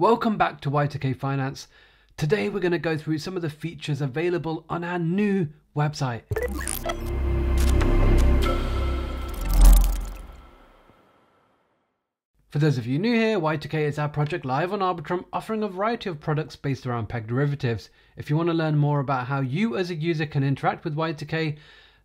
Welcome back to Y2K Finance. Today we're going to go through some of the features available on our new website. For those of you new here, Y2K is our project live on Arbitrum, offering a variety of products based around peg derivatives. If you want to learn more about how you as a user can interact with Y2K,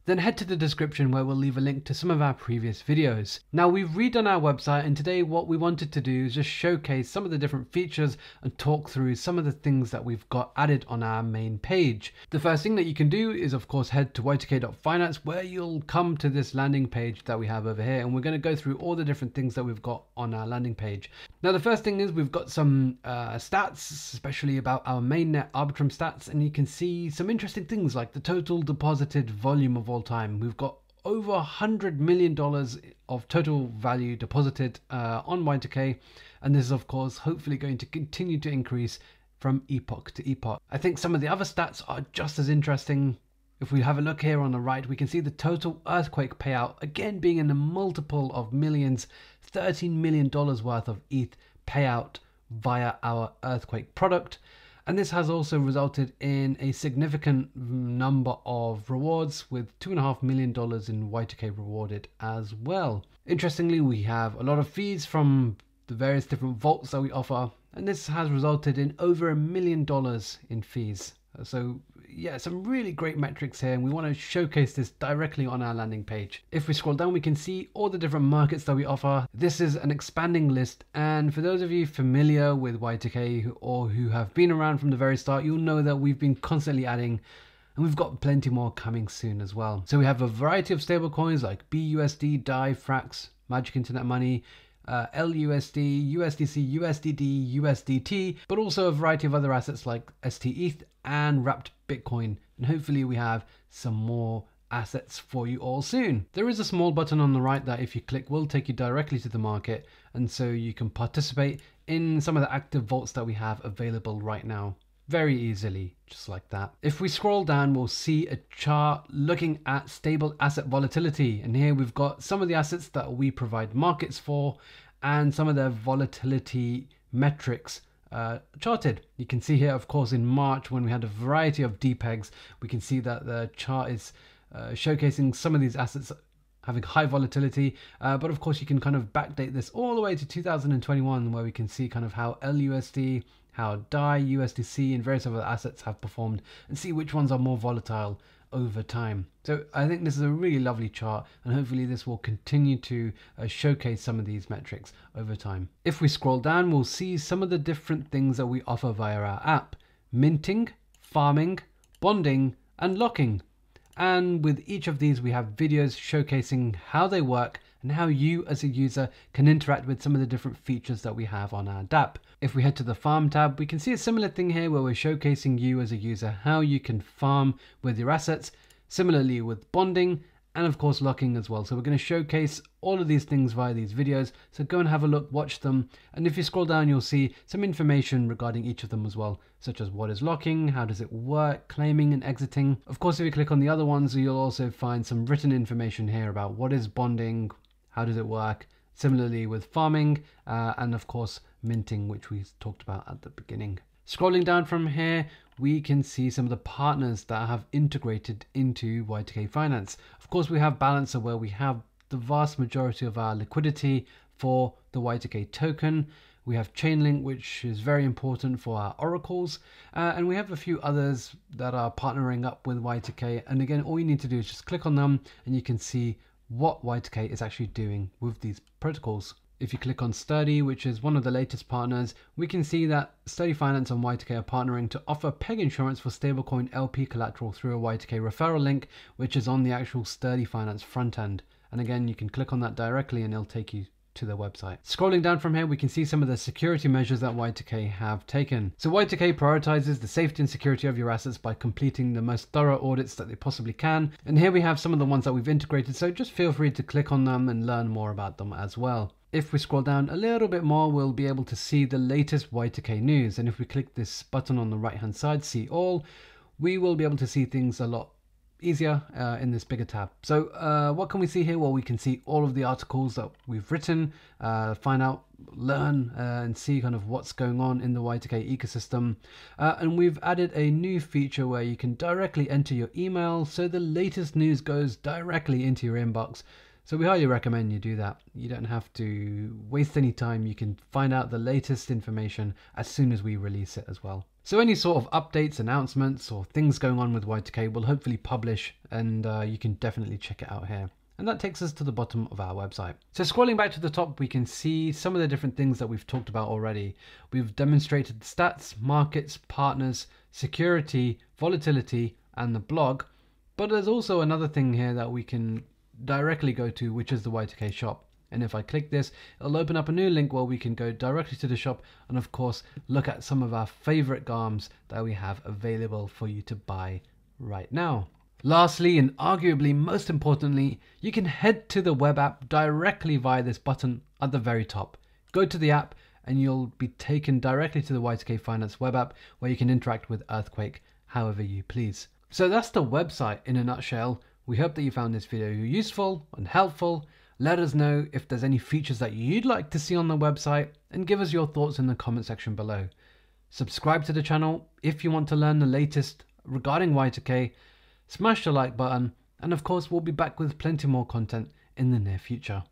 then head to the description where we'll leave a link to some of our previous videos. Now, we've redone our website, and today what we wanted to do is just showcase some of the different features and talk through some of the things that we've got added on our main page. The first thing that you can do is of course head to y2k.finance, where you'll come to this landing page that we have over here, and we're going to go through all the different things that we've got on our landing page. Now, the first thing is we've got some stats, especially about our mainnet Arbitrum stats, and you can see some interesting things like the total deposited volume of all time. We've got over $100 million of total value deposited on Y2K, and this is of course hopefully going to continue to increase from epoch to epoch. I think some of the other stats are just as interesting. If we have a look here on the right, we can see the total earthquake payout again being in the multiple of millions, $13 million worth of ETH payout via our earthquake product. And this has also resulted in a significant number of rewards, with $2.5 million in Y2K rewarded as well. Interestingly, we have a lot of fees from the various different vaults that we offer, and this has resulted in over $1 million in fees. So yeah, some really great metrics here, and we want to showcase this directly on our landing page. If we scroll down, we can see all the different markets that we offer. This is an expanding list, and for those of you familiar with Y2K or who have been around from the very start, you'll know that we've been constantly adding, and we've got plenty more coming soon as well. So we have a variety of stable coins like BUSD, DAI, Frax, Magic Internet Money, LUSD, USDC, USDD, USDT, but also a variety of other assets like STETH and wrapped Bitcoin. And hopefully we have some more assets for you all soon. There is a small button on the right that if you click will take you directly to the market, and so you can participate in some of the active vaults that we have available right now very easily, just like that. If we scroll down, we'll see a chart looking at stable asset volatility, and here we've got some of the assets that we provide markets for and some of their volatility metrics charted. You can see here, of course, in March when we had a variety of DPEGs, we can see that the chart is showcasing some of these assets having high volatility, but of course you can kind of backdate this all the way to 2021, where we can see kind of how LUSD, how DAI, USDC and various other assets have performed, and see which ones are more volatile over time. So I think this is a really lovely chart, and hopefully this will continue to showcase some of these metrics over time. If we scroll down, we'll see some of the different things that we offer via our app: minting, farming, bonding and locking. And with each of these we have videos showcasing how they work and how you as a user can interact with some of the different features that we have on our DApp. If we head to the farm tab, we can see a similar thing here where we're showcasing you as a user how you can farm with your assets, similarly with bonding and of course locking as well. So we're going to showcase all of these things via these videos, so go and have a look, watch them, and if you scroll down you'll see some information regarding each of them as well, such as what is locking, how does it work, claiming and exiting. Of course, if you click on the other ones, you'll also find some written information here about what is bonding, how does it work, similarly with farming, and of course minting, which we talked about at the beginning. Scrolling down from here, we can see some of the partners that have integrated into Y2K Finance. Of course, we have Balancer, where we have the vast majority of our liquidity for the Y2K token. We have Chainlink, which is very important for our oracles, and we have a few others that are partnering up with Y2K. And again, all you need to do is just click on them and you can see what Y2K is actually doing with these protocols. If you click on Sturdy, which is one of the latest partners, we can see that Sturdy Finance and Y2K are partnering to offer peg insurance for stablecoin LP collateral through a Y2K referral link, which is on the actual Sturdy Finance front end. And again, you can click on that directly and it'll take you to their website. Scrolling down from here, we can see some of the security measures that Y2K have taken. So Y2K prioritizes the safety and security of your assets by completing the most thorough audits that they possibly can. And here we have some of the ones that we've integrated, so just feel free to click on them and learn more about them as well. If we scroll down a little bit more, we'll be able to see the latest Y2K news. And if we click this button on the right hand side, see all, we will be able to see things a lot easier in this bigger tab. So what can we see here? Well, we can see all of the articles that we've written, find out, learn and see kind of what's going on in the Y2K ecosystem. And we've added a new feature where you can directly enter your email, so the latest news goes directly into your inbox. So we highly recommend you do that. You don't have to waste any time. You can find out the latest information as soon as we release it as well. So any sort of updates, announcements, or things going on with Y2K will hopefully publish, and you can definitely check it out here. And that takes us to the bottom of our website. So scrolling back to the top, we can see some of the different things that we've talked about already. We've demonstrated the stats, markets, partners, security, volatility, and the blog. But there's also another thing here that we can directly go to, which is the Y2K shop. And if I click this, it'll open up a new link where we can go directly to the shop and of course look at some of our favorite garms that we have available for you to buy right now. Lastly, and arguably most importantly, you can head to the web app directly via this button at the very top. Go to the app and you'll be taken directly to the Y2K Finance web app where you can interact with Earthquake however you please. So that's the website in a nutshell. We hope that you found this video useful and helpful. Let us know if there's any features that you'd like to see on the website and give us your thoughts in the comment section below. Subscribe to the channel if you want to learn the latest regarding Y2K. Smash the like button, and of course we'll be back with plenty more content in the near future.